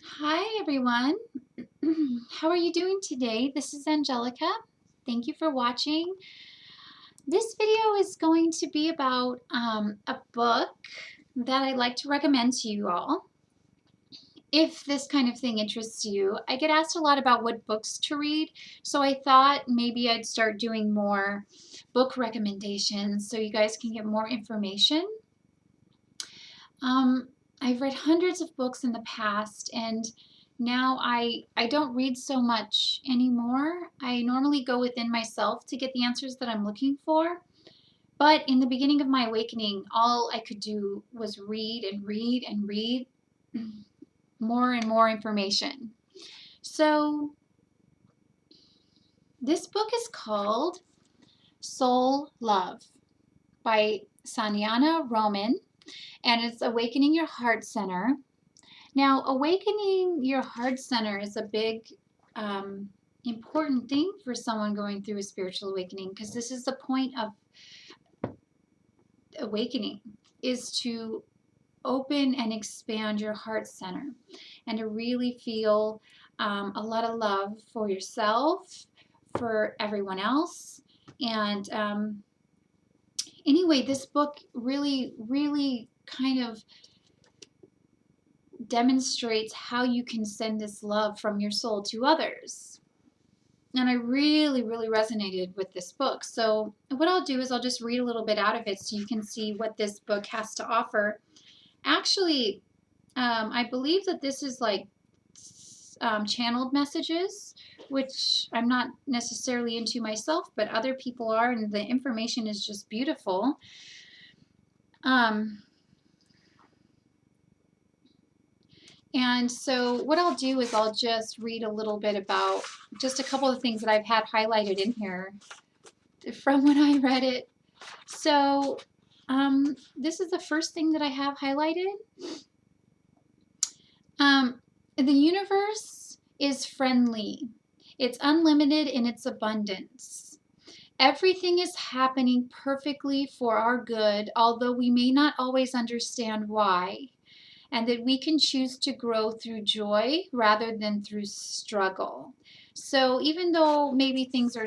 Hi everyone. How are you doing today? This is Angelica. Thank you for watching. This video is going to be about a book that I'd like to recommend to you all. If this kind of thing interests you, I get asked a lot about what books to read, so I thought maybe I'd start doing more book recommendations so you guys can get more information. I've read hundreds of books in the past, and now I don't read so much anymore. I normally go within myself to get the answers that I'm looking for. But in the beginning of my awakening, all I could do was read and read and read more and more information. So this book is called Soul Love by Sanaya Roman, and it's Awakening Your Heart Center. Now, awakening your heart center is a big, important thing for someone going through a spiritual awakening, because this is the point of awakening, is to open and expand your heart center and to really feel a lot of love for yourself, for everyone else. And anyway, this book really kind of demonstrates how you can send this love from your soul to others. And I really resonated with this book. So what I'll do is I'll just read a little bit out of it so you can see what this book has to offer. Actually, I believe that this is like channeled messages, which I'm not necessarily into myself, but other people are, and the information is just beautiful. And so what I'll do is I'll just read a little bit about just a couple of things that I've had highlighted in here from when I read it. So this is the first thing that I have highlighted. The universe is friendly. It's unlimited in its abundance. Everything is happening perfectly for our good, although we may not always understand why, and that we can choose to grow through joy rather than through struggle. So even though maybe things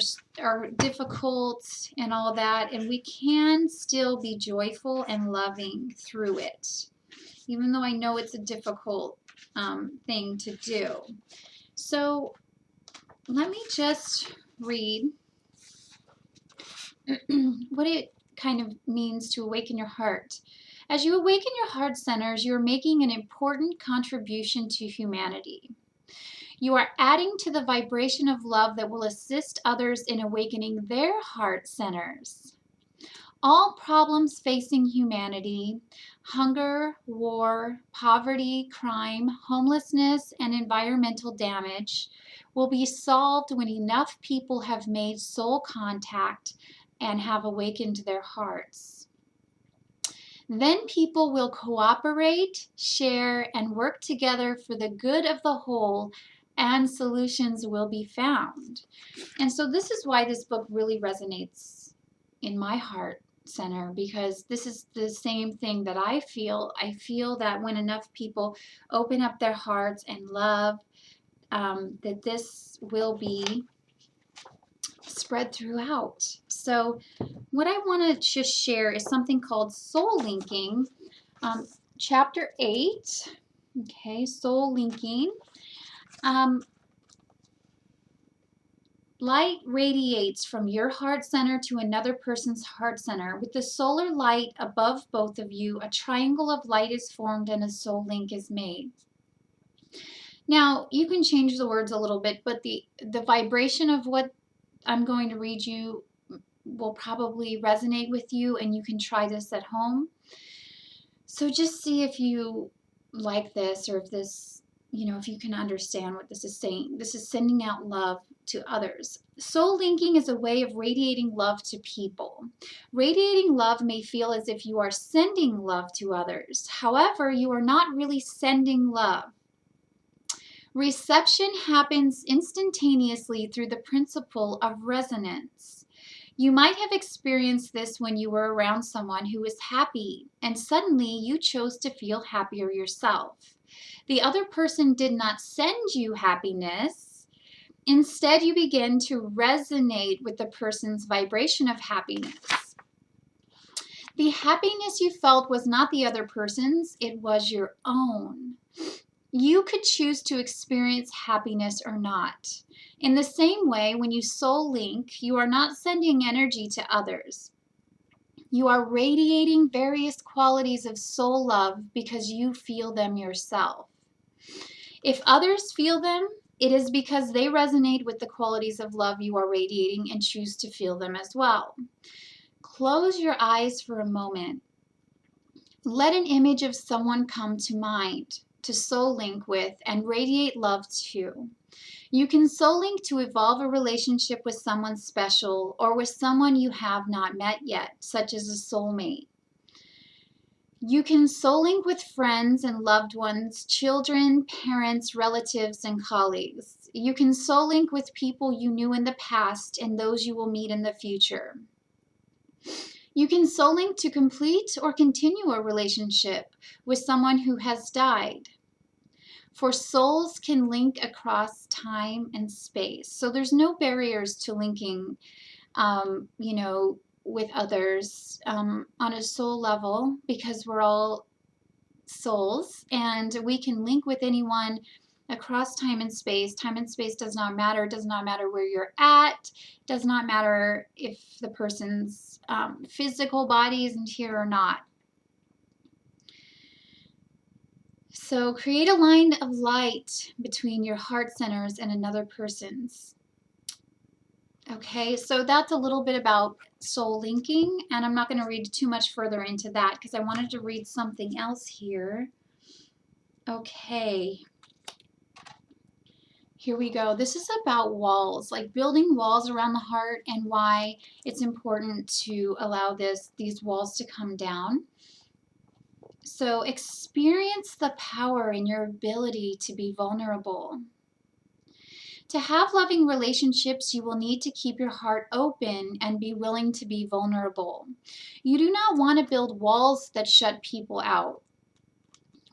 are difficult and all that, and we can still be joyful and loving through it, even though I know it's a difficult thing to do. So let me just read what it kind of means to awaken your heart. As you awaken your heart centers, you're making an important contribution to humanity. You are adding to the vibration of love that will assist others in awakening their heart centers. All problems facing humanity, hunger, war, poverty, crime, homelessness, and environmental damage, will be solved when enough people have made soul contact and have awakened their hearts. Then people will cooperate, share, and work together for the good of the whole, and solutions will be found. And so this is why this book really resonates in my heart center, because this is the same thing that I feel. I feel that when enough people open up their hearts and love, that this will be spread throughout. So what I want to just share is something called soul linking, chapter 8. Okay, soul linking. Light radiates from your heart center to another person's heart center. With the solar light above both of you, a triangle of light is formed and a soul link is made. Now, you can change the words a little bit, but the vibration of what I'm going to read you will probably resonate with you, and you can try this at home. So just see if you like this, or if this, if you can understand what this is saying. This is sending out love to others. Soul linking is a way of radiating love to people. Radiating love may feel as if you are sending love to others. However, you are not really sending love. Reception happens instantaneously through the principle of resonance. You might have experienced this when you were around someone who was happy, and suddenly you chose to feel happier yourself. The other person did not send you happiness. Instead, you begin to resonate with the person's vibration of happiness. The happiness you felt was not the other person's, it was your own. You could choose to experience happiness or not. In the same way, when you soul link, you are not sending energy to others. You are radiating various qualities of soul love because you feel them yourself. If others feel them, it is because they resonate with the qualities of love you are radiating and choose to feel them as well. Close your eyes for a moment. Let an image of someone come to mind to soul link with and radiate love to. You can soul link to evolve a relationship with someone special or with someone you have not met yet, such as a soulmate. You can soul link with friends and loved ones, children, parents, relatives, and colleagues. You can soul link with people you knew in the past and those you will meet in the future. You can soul link to complete or continue a relationship with someone who has died. For souls can link across time and space. So there's no barriers to linking, with others on a soul level, because we're all souls and we can link with anyone across time and space. Time and space does not matter. It does not matter where you're at. It does not matter if the person's physical body isn't here or not. So create a line of light between your heart centers and another person's. Okay, so that's a little bit about soul linking, and I'm not going to read too much further into that because I wanted to read something else here. Okay, here we go. This is about walls, like building walls around the heart and why it's important to allow these walls to come down. So experience the power in your ability to be vulnerable. To have loving relationships, you will need to keep your heart open and be willing to be vulnerable. You do not want to build walls that shut people out.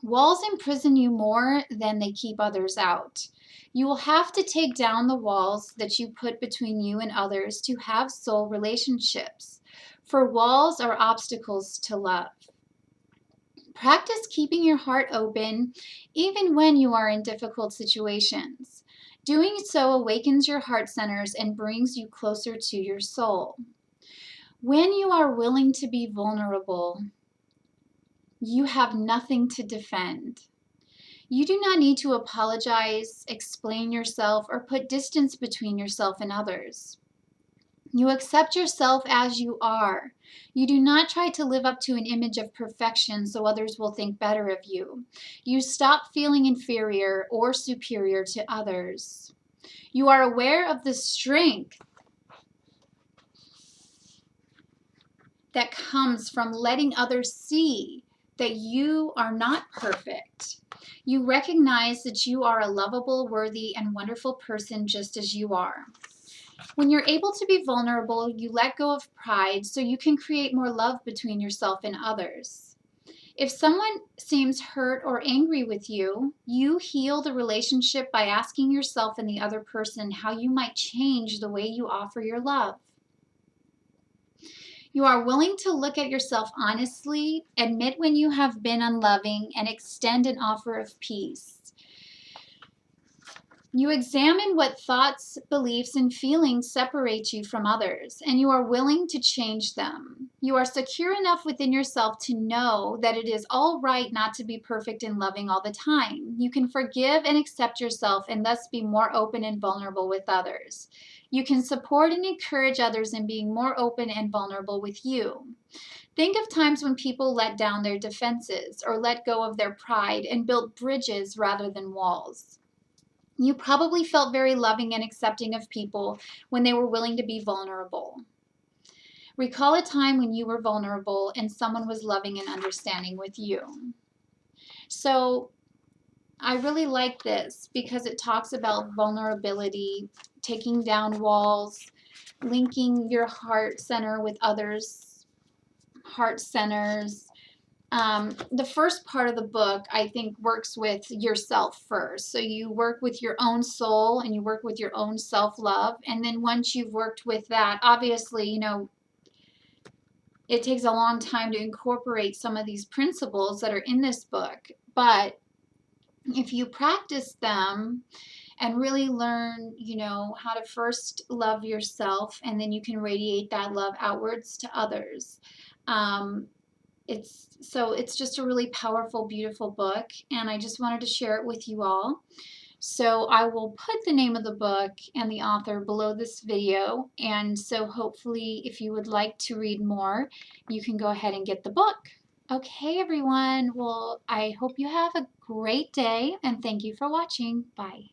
Walls imprison you more than they keep others out. You will have to take down the walls that you put between you and others to have soul relationships, for walls are obstacles to love. Practice keeping your heart open even when you are in difficult situations. Doing so awakens your heart centers and brings you closer to your soul. When you are willing to be vulnerable, you have nothing to defend. You do not need to apologize, explain yourself, or put distance between yourself and others. You accept yourself as you are. You do not try to live up to an image of perfection so others will think better of you. You stop feeling inferior or superior to others. You are aware of the strength that comes from letting others see that you are not perfect. You recognize that you are a lovable, worthy, and wonderful person just as you are. When you're able to be vulnerable, you let go of pride so you can create more love between yourself and others. If someone seems hurt or angry with you, you heal the relationship by asking yourself and the other person how you might change the way you offer your love. You are willing to look at yourself honestly, admit when you have been unloving, and extend an offer of peace. You examine what thoughts, beliefs, and feelings separate you from others, and you are willing to change them. You are secure enough within yourself to know that it is all right not to be perfect and loving all the time. You can forgive and accept yourself and thus be more open and vulnerable with others. You can support and encourage others in being more open and vulnerable with you. Think of times when people let down their defenses or let go of their pride and built bridges rather than walls. You probably felt very loving and accepting of people when they were willing to be vulnerable. Recall a time when you were vulnerable and someone was loving and understanding with you. So I really like this because it talks about vulnerability, taking down walls, linking your heart center with others' heart centers, the first part of the book, I think, works with yourself first. So you work with your own soul and you work with your own self-love. And then once you've worked with that, obviously, you know, it takes a long time to incorporate some of these principles that are in this book. But if you practice them and really learn, you know, how to first love yourself, and then you can radiate that love outwards to others. It's just a really powerful, beautiful book, and I just wanted to share it with you all. So I will put the name of the book and the author below this video, and so hopefully if you would like to read more, you can go ahead and get the book. Okay, everyone. Well, I hope you have a great day, and thank you for watching. Bye.